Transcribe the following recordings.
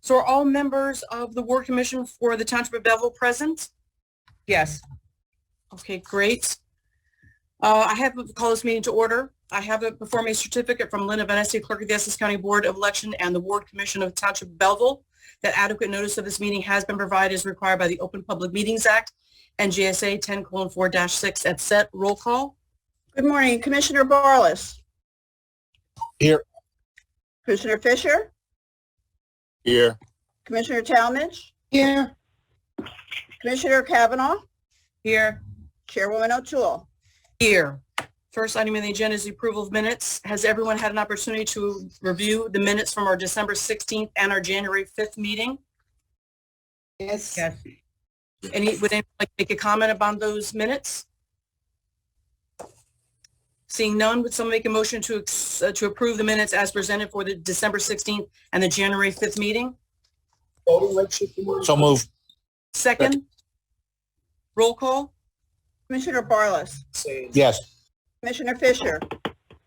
So are all members of the Ward Commission for the Township of Belleville present? Yes. Okay, great. I have to call this meeting to order. I have before me a certificate from Linda Venesi, Clerk of the Essex County Board of Election and the Ward Commission of Township of Belleville, that adequate notice of this meeting has been provided as required by the Open Public Meetings Act and GSA 10:4-6 at set. Roll call. Good morning, Commissioner Barlas. Here. Commissioner Fisher, Here. Commissioner Talmadge, Here. Commissioner Kavanaugh, Here. Chairwoman O'Toole. Here. First item on the agenda is the approval of minutes. Has everyone had an opportunity to review the minutes from our December 16th and our January 5th meeting? Yes. Would anyone like to make a comment about those minutes? Seeing none, would someone make a motion to approve the minutes as presented for the December 16th and the January 5th meeting? So move. Second? Roll call? Commissioner Barlas, Yes. Commissioner Fisher,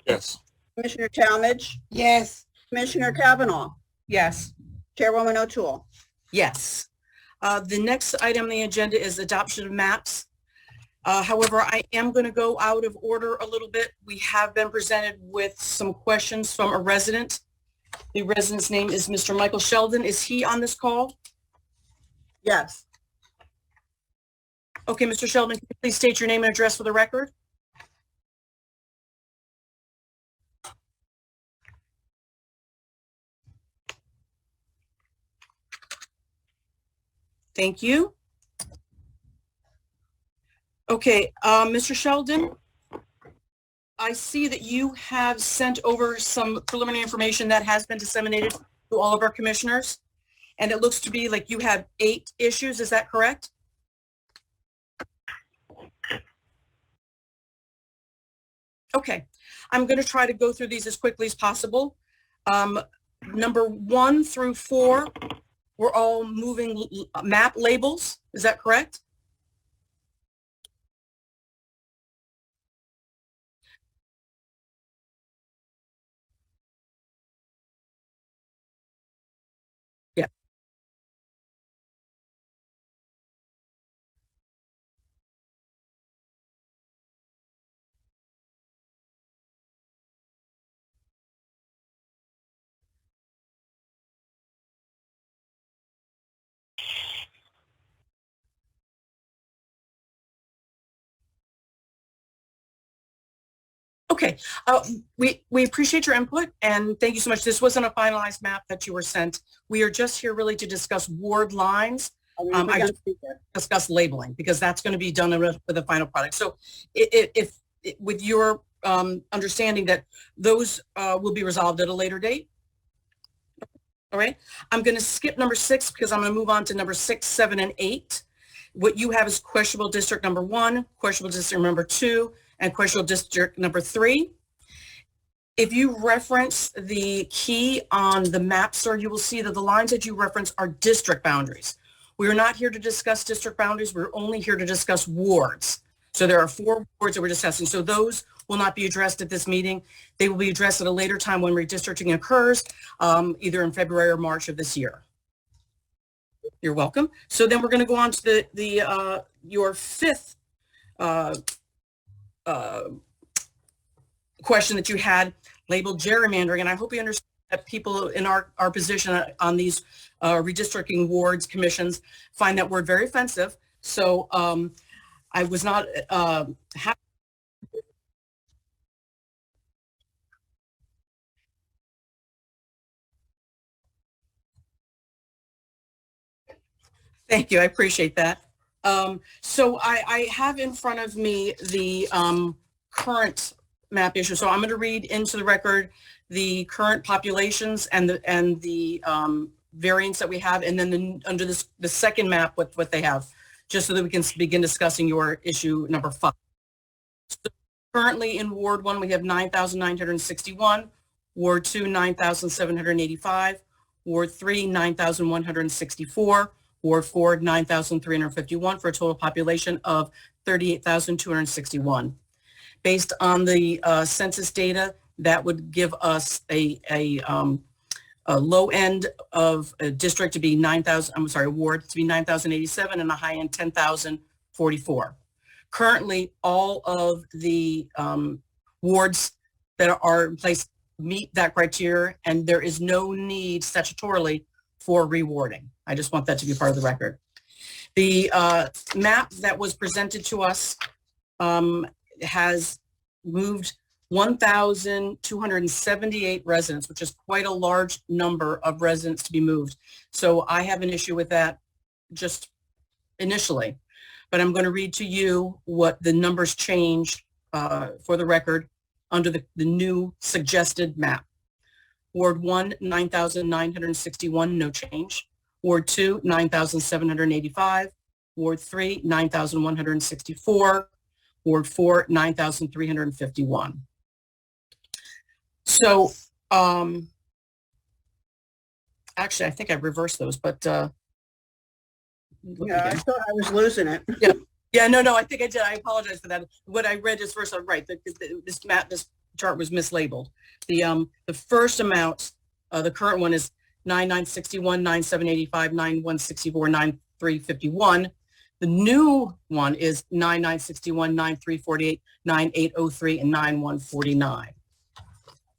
Yes. Commissioner Talmadge, Yes. Commissioner Kavanaugh, Yes. Chairwoman O'Toole. Yes. The next item on the agenda is adoption of maps. However, I am going to go out of order a little bit. We have been presented with some questions from a resident. The resident's name is Mr. Michael Sheldon. Is he on this call? Yes. Okay, Mr. Sheldon, can you please state your name and address for the record? Thank you. Okay, Mr. Sheldon, I see that you have sent over some preliminary information that has been disseminated to all of our commissioners, and it looks to be like you have 8 issues. Is that correct? Okay, I'm going to try to go through these as quickly as possible. Number 1 through 4, we're all moving map labels. Is that correct? Yeah. Okay, we appreciate your input and thank you so much. This wasn't a finalized map that you were sent. We are just here really to discuss ward lines. I just discuss labeling because that's going to be done with the final product. So if with your understanding that those will be resolved at a later date. All right, I'm going to skip number 6 because I'm going to move on to number 6, 7, and 8. What you have is questionable district number 1, questionable district number 2, and questionable district number 3. If you reference the key on the map, sir, you will see that the lines that you reference are district boundaries. We are not here to discuss district boundaries. We're only here to discuss wards. So there are 4 wards that we're discussing. So those will not be addressed at this meeting. They will be addressed at a later time when redistricting occurs, either in February or March of this year. You're welcome. So then we're going to go on to your 5th question that you had labeled gerrymandering, and I hope you understand that people in our position on these redistricting wards commissions find that word very offensive. So I was not happy. Thank you. I appreciate that. So I have in front of me the current map issue. So I'm going to read into the record the current populations and the variants that we have, and then under the second map what they have, just so that we can begin discussing your issue number 5. So currently in Ward 1 we have 9,961, Ward 2 9,785, Ward 3 9,164, Ward 4 9,351, for a total population of 38,261. Based on the census data, that would give us a low end of a district to be 9,000, I'm sorry, ward to be 9,087 and a high end 10,044. Currently, all of the wards that are in place meet that criteria, and there is no need statutorily for rewarding. I just want that to be part of the record. The map that was presented to us has moved 1,278 residents, which is quite a large number of residents to be moved. So I have an issue with that just initially, but I'm going to read to you what the numbers changed for the record under the new suggested map. Ward 1, 9,961, no change. Ward 2, 9,785. Ward 3, 9,164. Ward 4, 9,351. So, actually, I think I reversed those, but Yeah, I thought I was losing it. yeah, no, I think I did. I apologize for that. What I read is first, right, this chart was mislabeled. The first amount, the current one is 9,961, 9,785, 9,164, 9,351. The new one is 9,961, 9,348, 9,803, and 9,149.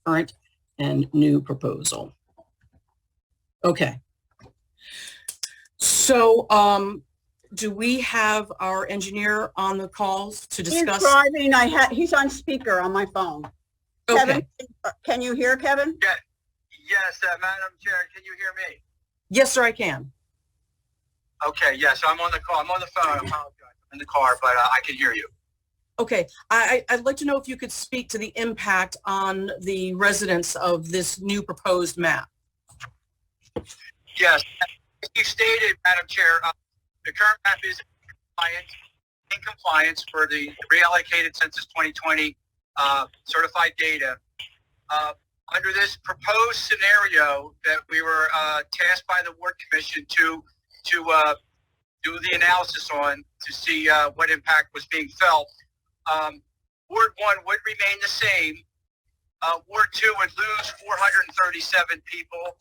Current and new proposal. Okay. So, do we have our engineer on the calls to discuss? He's driving. He's on speaker on my phone. Okay. Kevin, can you hear Kevin? Yeah. Yes, Madam Chair, can you hear me? Yes, sir, I can. Okay, yes, I'm on the call. I'm on the phone. I apologize. I'm in the car, but I can hear you. Okay, I'd like to know if you could speak to the impact on the residents of this new proposed map. Yes, as you stated, Madam Chair, the current map is in compliance for the reallocated Census 2020 certified data. Under this proposed scenario that we were tasked by the Ward Commission to do the analysis on to see what impact was being felt, Ward 1 would remain the same. Ward 2 would lose 437 people.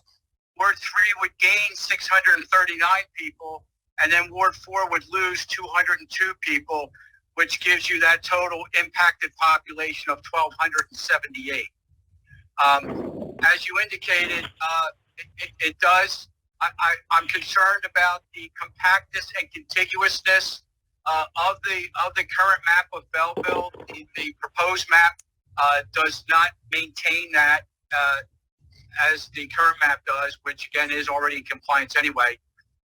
Ward 3 would gain 639 people. And then Ward 4 would lose 202 people, which gives you that total impacted population of 1,278. As you indicated, it does. I'm concerned about the compactness and contiguousness of the current map of Belleville. The proposed map does not maintain that as the current map does, which again is already in compliance anyway.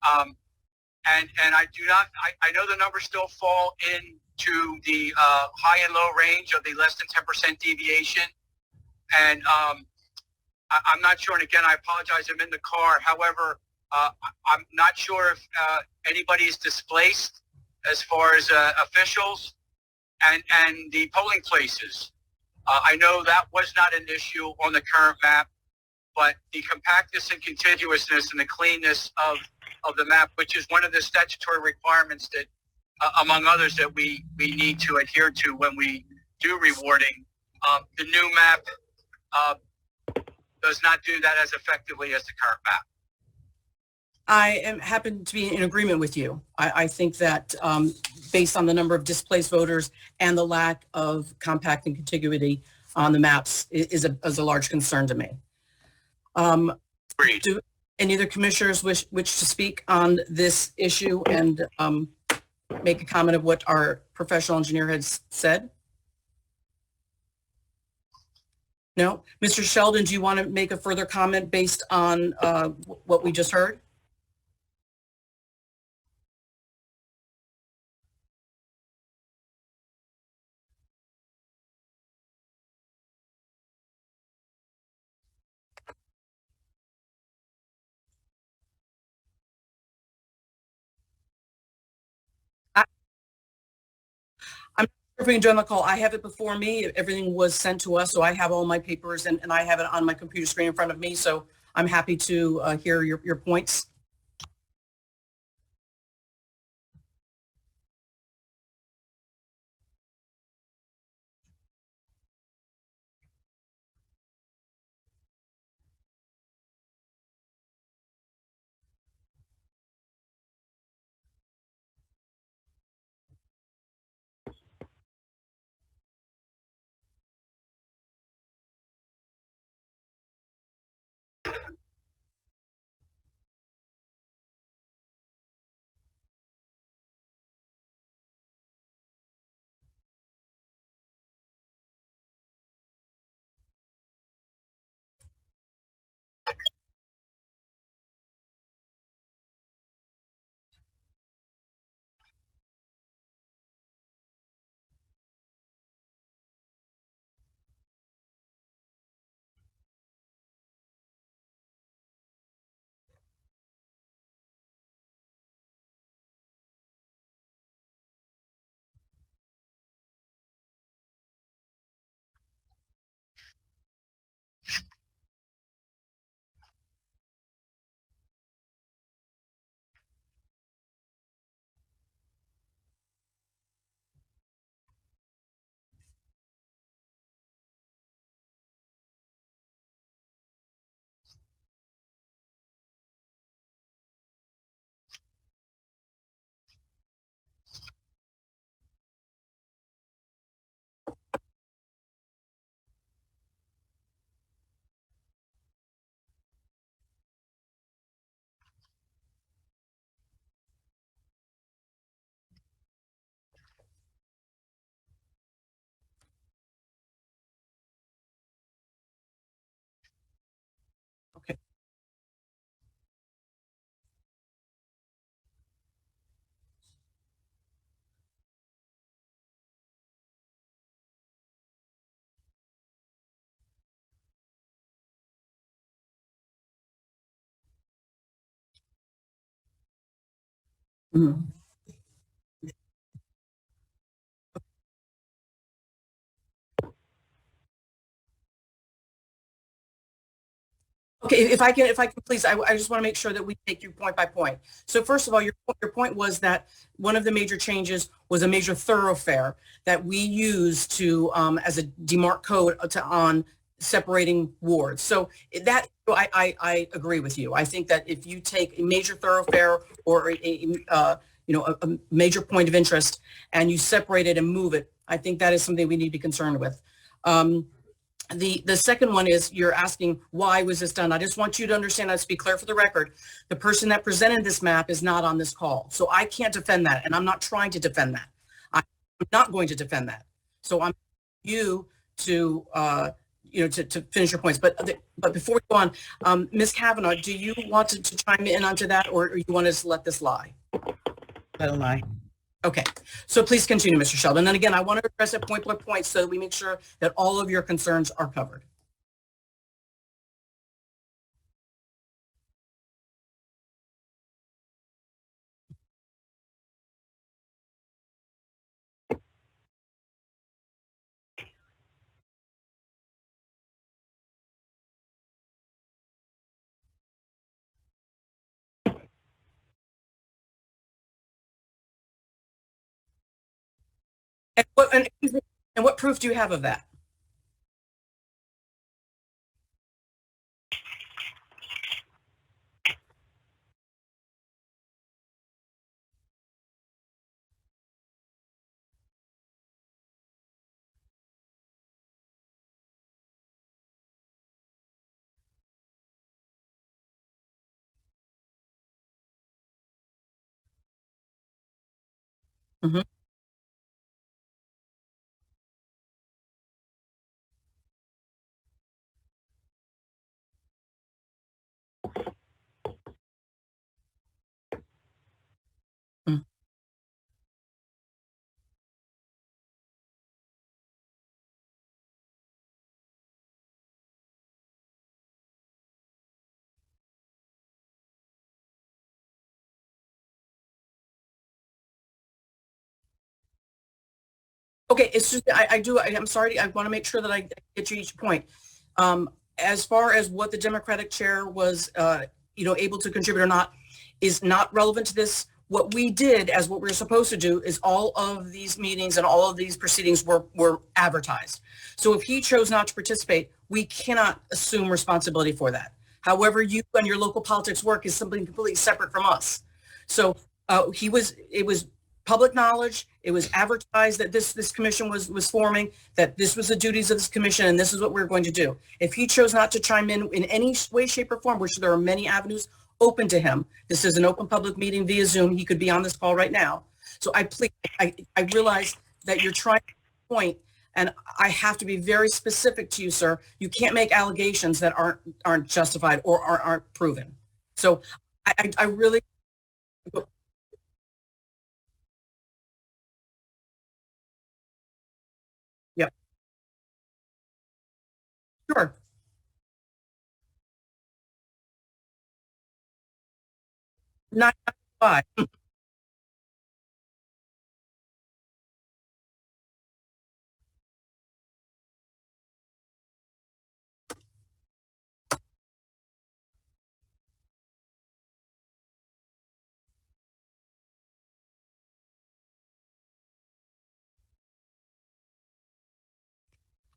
And I do not. I know the numbers still fall into the high and low range of the less than 10% deviation. And I'm not sure, and again, I apologize, I'm in the car. However, I'm not sure if anybody is displaced as far as officials and the polling places. I know that was not an issue on the current map, but the compactness and contiguousness and the cleanness of the map, which is one of the statutory requirements that, among others, that we need to adhere to when we do rewarding. The new map does not do that as effectively as the current map. I happen to be in agreement with you. I think that based on the number of displaced voters and the lack of compact and contiguity on the maps is a large concern to me. Do any of the commissioners wish to speak on this issue and make a comment of what our professional engineer has said? No? Mr. Sheldon, do you want to make a further comment based on what we just heard? I'm not sure if we can join the call. I have it before me. Everything was sent to us, so I have all my papers and I have it on my computer screen in front of me. So I'm happy to hear your points. Mhm. Okay, if I can, please, I just want to make sure that we take you point by point. So first of all, your point was that one of the major changes was a major thoroughfare that we use to, as a demarc code on separating wards. So that, I agree with you. I think that if you take a major thoroughfare or a major point of interest and you separate it and move it, I think that is something we need to be concerned with. The second one is you're asking, why was this done? I just want you to understand, let's be clear for the record, the person that presented this map is not on this call. So I can't defend that, and I'm not trying to defend that. I'm not going to defend that. So I'm you to, to finish your points. But before we go on, Ms. Kavanaugh, do you want to chime in onto that, or you want us to let this lie? Let him lie. Okay, so please continue, Mr. Sheldon. And again, I want to address it point by point so that we make sure that all of your concerns are covered. And what proof do you have of that? Mhm. Mm. Okay, it's just, I'm sorry, I want to make sure that I get you each point. As far as what the Democratic chair was, able to contribute or not, is not relevant to this. What we did, as what we were supposed to do, is all of these meetings and all of these proceedings were advertised. So if he chose not to participate, we cannot assume responsibility for that. However, you and your local politics work is something completely separate from us. So it was public knowledge. It was advertised that this commission was forming, that this was the duties of this commission, and this is what we're going to do. If he chose not to chime in any way, shape, or form, which there are many avenues open to him, this is an open public meeting via Zoom. He could be on this call right now. So I realize that you're trying to point, and I have to be very specific to you, sir. You can't make allegations that aren't justified or aren't proven. So I really. Yep. Sure. Not five.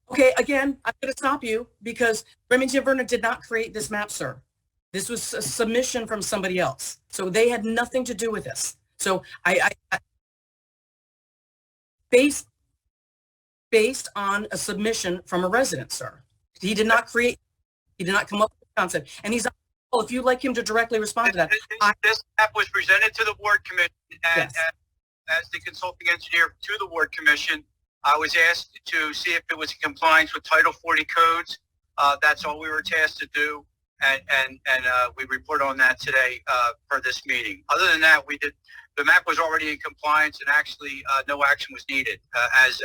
Okay, again, I'm going to stop you because Remington Verner did not create this map, sir. This was a submission from somebody else. So they had nothing to do with this. So based on a submission from a resident, sir. He did not come up with the concept. And he's, well, if you'd like him to directly respond to that. This map was presented to the ward commission, and Yes. as the consulting engineer to the ward commission, I was asked to see if it was in compliance with Title 40 codes. That's all we were tasked to do, and we report on that today for this meeting. Other than that, the map was already in compliance, and actually no action was needed, as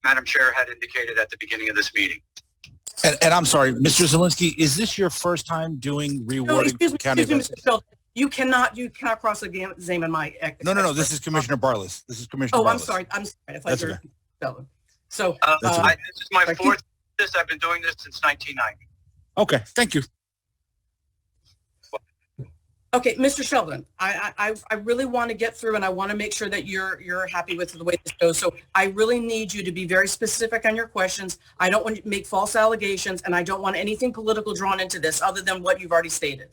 Madam Chair had indicated at the beginning of this meeting. And I'm sorry, Mr. Zielinski, is this your first time doing rewarding Excuse me, county Mr. Sheldon. You cannot cross-examine my. No. This is Commissioner Barlas. This is Commissioner Oh, Barlas. I'm sorry. I thought That's you were okay. fellow. So, That's okay. This is my fourth. I've been doing this since 1990. Okay, thank you. okay, Mr. Sheldon, I really want to get through and I want to make sure that you're happy with the way this goes. So I really need you to be very specific on your questions. I don't want you to make false allegations and I don't want anything political drawn into this other than what you've already stated.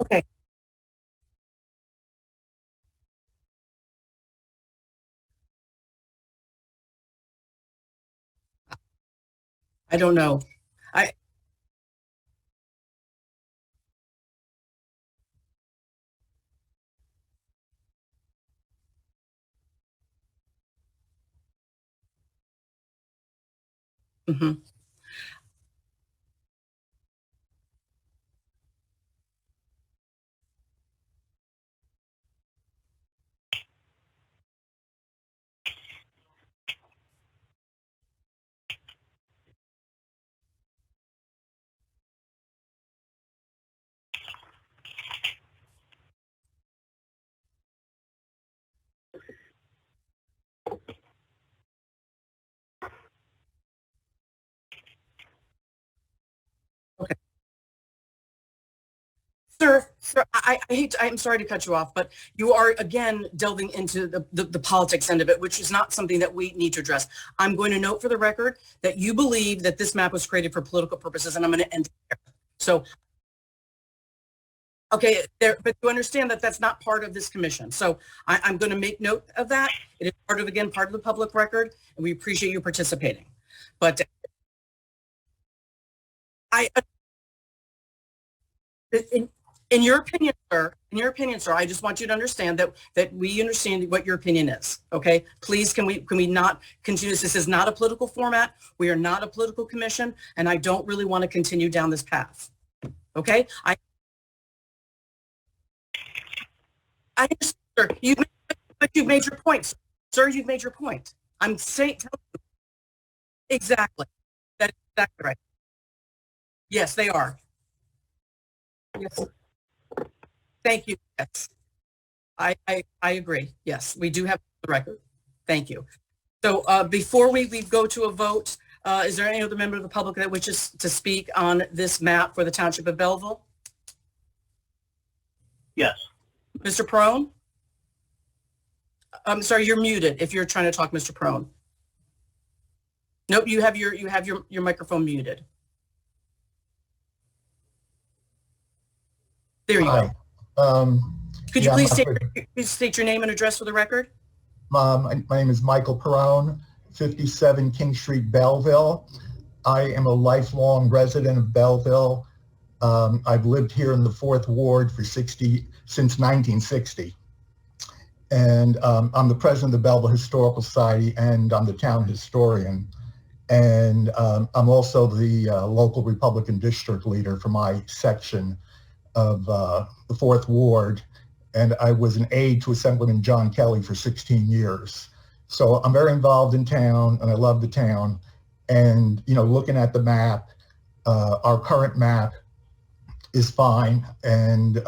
Okay. I don't know. Mhm. Okay. Sir, I'm sorry to cut you off, but you are again delving into the politics end of it, which is not something that we need to address. I'm going to note for the record that you believe that this map was created for political purposes, and I'm going to end it there. So, okay, but you understand that that's not part of this commission. So I'm going to make note of that. It is part of the public record, and we appreciate you participating. But in your opinion, sir, I just want you to understand that we understand what your opinion is. Okay, please, can we not continue this? This is not a political format. We are not a political commission, and I don't really want to continue down this path. Okay, I understand, sir. You've made your point, sir. You've made your point. I'm saying exactly. That's exactly right. Yes, they are. Yes. Thank you. Yes. I agree. Yes, we do have the record. Thank you. So before we go to a vote, is there any other member of the public that wishes to speak on this map for the Township of Belleville? Yes. Mr. Prone? I'm sorry, you're muted if you're trying to talk, Mr. Prone. Nope, you have your microphone muted. There you go. Could you please state your name and address for the record? My name is Michael Perrone, 57 King Street, Belleville. I am a lifelong resident of Belleville. I've lived here in the 4th Ward since 1960. And I'm the president of the Belleville Historical Society, and I'm the town historian. And I'm also the local Republican district leader for my section of the 4th Ward, and I was an aide to Assemblyman John Kelly for 16 years. So I'm very involved in town, and I love the town. And, you know, looking at the map, our current map is fine, and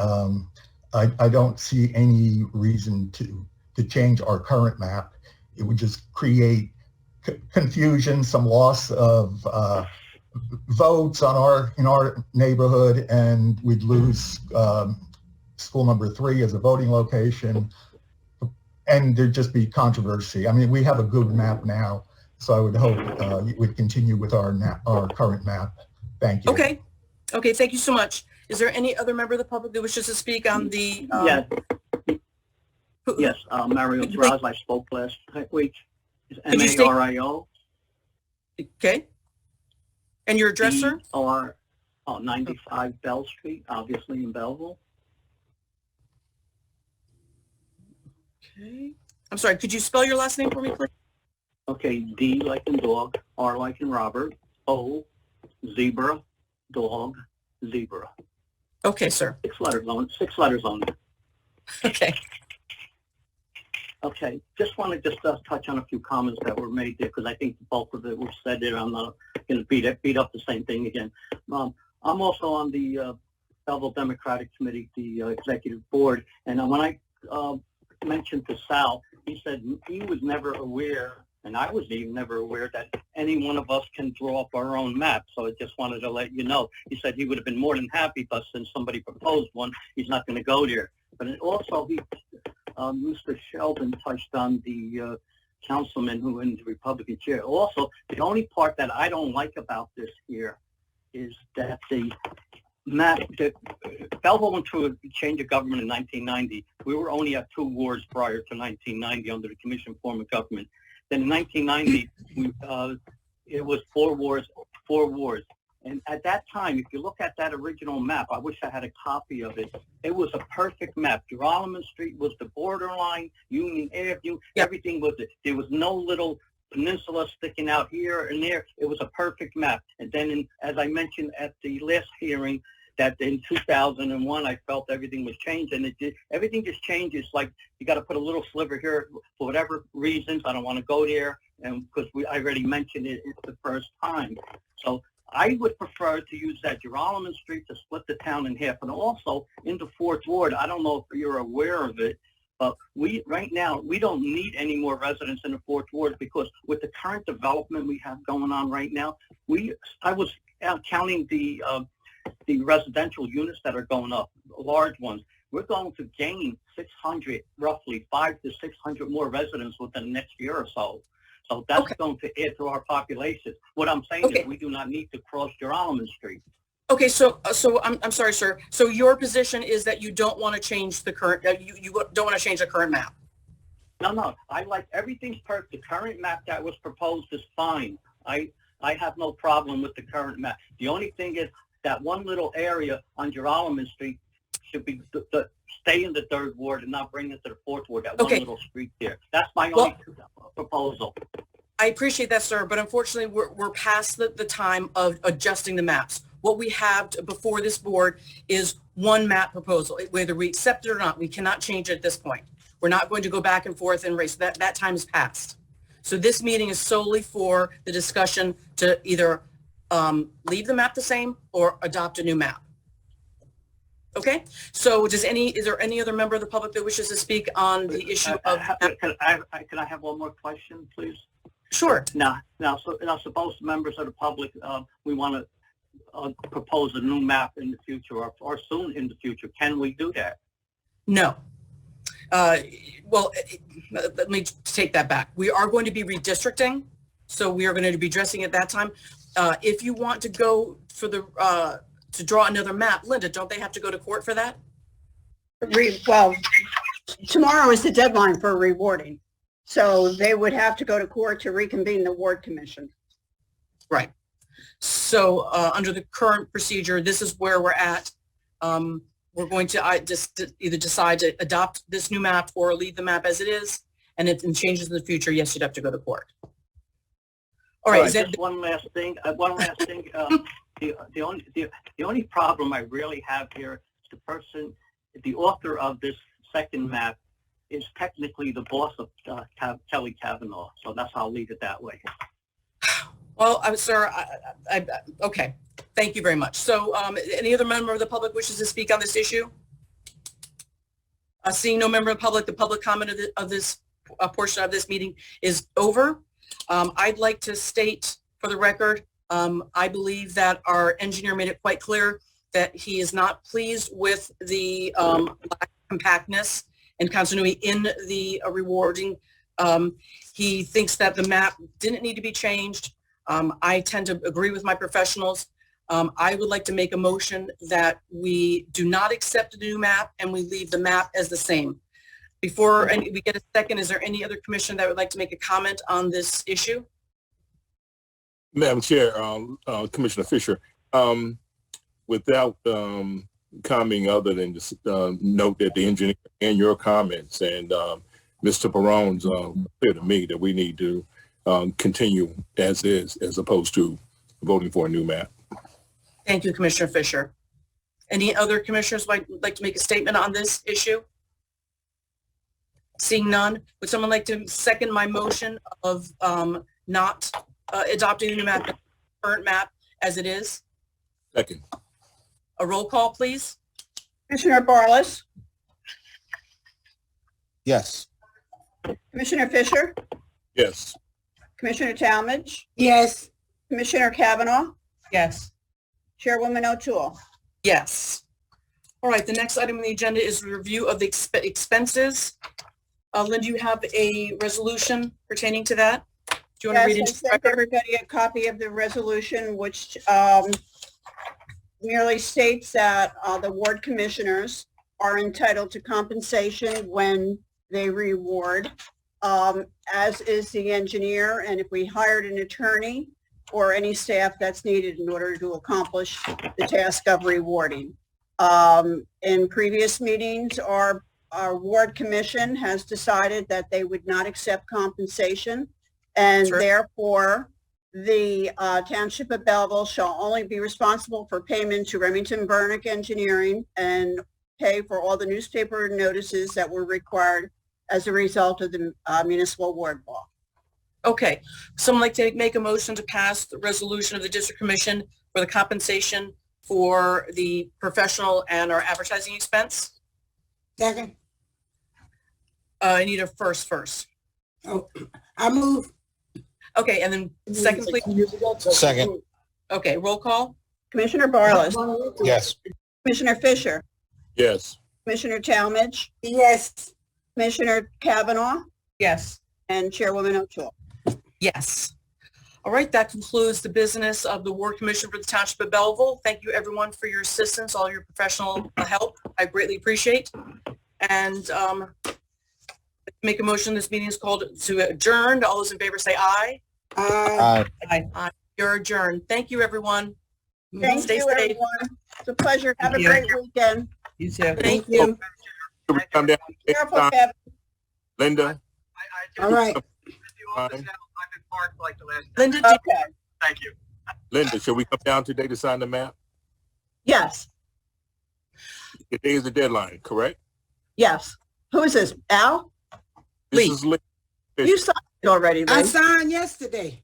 I don't see any reason to change our current map. It would just create confusion, some loss of votes in our neighborhood, and we'd lose school number 3 as a voting location, and there'd just be controversy. I mean, we have a good map now, so I would hope you would continue with our current map. Thank you. Okay. Okay, thank you so much. Is there any other member of the public that wishes to speak on the? Yes. Yes, Mario Braz, I spoke last week. It's Could you state- Mario. Okay. And your address, sir? 95 Bell Street, obviously in Belleville. Okay. I'm sorry, could you spell your last name for me, please? Okay, D like in dog, R like in Robert, O, zebra, dog, zebra. Okay, sir. 6 letters on it. Okay. Okay, just want to touch on a few comments that were made there, because I think the bulk of it was said there. I'm not going to beat up the same thing again. I'm also on the Belleville Democratic Committee, the executive board, and when I mentioned to Sal, he said he was never aware, and I was even never aware, that any one of us can draw up our own map. So I just wanted to let you know. He said he would have been more than happy, but since somebody proposed one, he's not going to go there. But also, Mr. Sheldon touched on the councilman who in the Republican chair. Also, the only part that I don't like about this here is that the map, Belleville went through a change of government in 1990. We were only at 2 wards prior to 1990 under the Commission form of government. Then in 1990, it was 4 wards. And at that time, if you look at that original map, I wish I had a copy of it. It was a perfect map. Gerrymandering Street was the borderline, Union Avenue, everything was it. There was no little peninsula sticking out here and there. It was a perfect map. And then, as I mentioned at the last hearing, that in 2001, I felt everything was changed, and everything just changes. Like, you got to put a little sliver here for whatever reasons. I don't want to go there, and because I already mentioned it, it's the first time. So I would prefer to use that Gerrymandering Street to split the town in half. And also in the 4th Ward, I don't know if you're aware of it, but right now, we don't need any more residents in the 4th Ward, because with the current development we have going on right now, I was counting the residential units that are going up, large ones. We're going to gain 600, roughly 500 to 600 more residents within the next year or so. So that's going to add to our population. What I'm saying is we do not need to cross Gerrymandering Street. Okay, so I'm sorry, sir. So your position is that you don't want to change the current, you don't want to change the current map? No, I like everything's perfect. The current map that was proposed is fine. I have no problem with the current map. The only thing is that one little area on Gerrymandering Street should be stay in the 3rd Ward and not bring it to the 4th Ward, that one little street there. That's my only proposal. I appreciate that, sir, but unfortunately, we're past the time of adjusting the maps. What we have before this board is one map proposal. Whether we accept it or not, we cannot change it at this point. We're not going to go back and forth and race. That time is past. So this meeting is solely for the discussion to either leave the map the same or adopt a new map. Okay, so is there any other member of the public that wishes to speak on the issue of? Can I have one more question, please? Sure. Now, suppose members of the public, we want to propose a new map in the future or soon in the future. Can we do that? No. Well, let me take that back. We are going to be redistricting, so we are going to be addressing at that time. If you want to go for the to draw another map, Linda, don't they have to go to court for that? Well, tomorrow is the deadline for rewarding. So they would have to go to court to reconvene the ward commission. Right. So under the current procedure, this is where we're at. We're going to just either decide to adopt this new map or leave the map as it is. And if it changes in the future, yes, you'd have to go to court. All right. Just one last thing. The only problem I really have here is the author of this second map is technically the boss of Kelly Kavanaugh. So that's how I'll leave it that way. Well, sir, okay. Thank you very much. So any other member of the public wishes to speak on this issue? Seeing no member of the public comment of this portion of this meeting is over. I'd like to state for the record I believe that our engineer made it quite clear that he is not pleased with the lack of compactness and continuity in the rewarding. He thinks that the map didn't need to be changed. I tend to agree with my professionals. I would like to make a motion that we do not accept the new map and we leave the map as the same. Before we get a second, is there any other commissioner that would like to make a comment on this issue? Madam Chair, Commissioner Fisher, without commenting other than just note that the engineer and your comments and Mr. Perrone's clear to me that we need to continue as is, as opposed to voting for a new map. Thank you, Commissioner Fisher. Any other commissioners would like to make a statement on this issue? Seeing none, would someone like to second my motion of not adopting the new map, the current map as it is? Second. A roll call, please. Commissioner Barlas, Yes. Commissioner Fisher, Yes. Commissioner Talmadge, Yes. Commissioner Kavanaugh, Yes. Chairwoman O'Toole. Yes. All right, the next item on the agenda is review of the expenses. Linda, you have a resolution pertaining to that? Do you want to read Yes, I it? sent everybody a copy of the resolution, which merely states that the ward commissioners are entitled to compensation when they reward, as is the engineer, and if we hired an attorney or any staff that's needed in order to accomplish the task of rewarding. In previous meetings, our ward commission has decided that they would not accept compensation, and Sure. therefore the Township of Belleville shall only be responsible for payment to Remington Burnick Engineering and pay for all the newspaper notices that were required as a result of the municipal ward law. Okay, someone like to make a motion to pass the resolution of the district commission for the compensation for the professional and our advertising expense? Second. I need a first. Oh, I move. Okay, and then second, please. Second. Okay, roll call? Commissioner Barlas, Yes. Commissioner Fisher, Yes. Commissioner Talmadge, Yes. Commissioner Kavanaugh, Yes. and Chairwoman O'Toole. Yes. All right, that concludes the business of the Ward Commission for the Township of Belleville. Thank you, everyone, for your assistance, all your professional help. I greatly appreciate. And make a motion. This meeting is called to adjourn. All those in favor say aye. Aye. Aye. You're adjourned. Thank you, everyone. Thank Stay you, safe. everyone. It's a pleasure. Have a Thank you. great weekend. You too. Thank you. Should we come down? Careful, Kevin. Linda? I All right. do all this now. I've been parked like the last. Linda, Okay. Thank you. Linda, should we come down today to sign the map? Yes, Today is the deadline, correct? yes. Who is this? Al? This Lee. is Lee. You signed it already, I Lee. signed yesterday.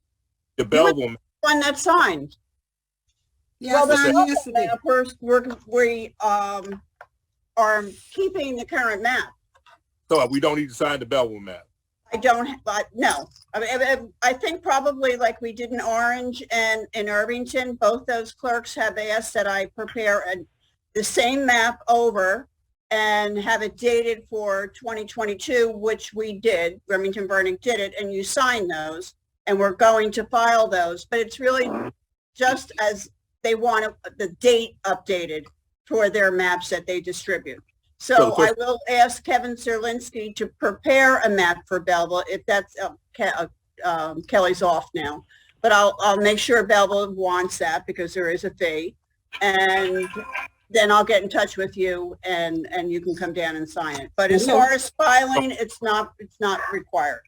The Belleville, One that signed. Yeah, I the signed Belleville yesterday. map, we are keeping the current map. so we don't need to sign the Belleville map. I don't, no. I think probably like we did in Orange and in Irvington, both those clerks have asked that I prepare the same map over and have it dated for 2022, which we did. Remington Burnick did it, and you signed those, and we're going to file those. But it's really just as they want the date updated for their maps that they distribute. So I will ask Kevin Zerlinski to prepare a map for Belleville if that's Kelly's off now. But I'll make sure Belleville wants that because there is a fee. And then I'll get in touch with you and you can come down and sign it. But as far as filing, it's not required.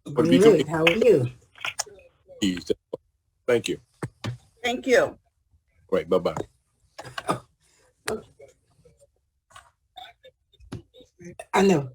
But we do Good. How are you? need- Thank you. Thank you. Right, bye-bye. I know.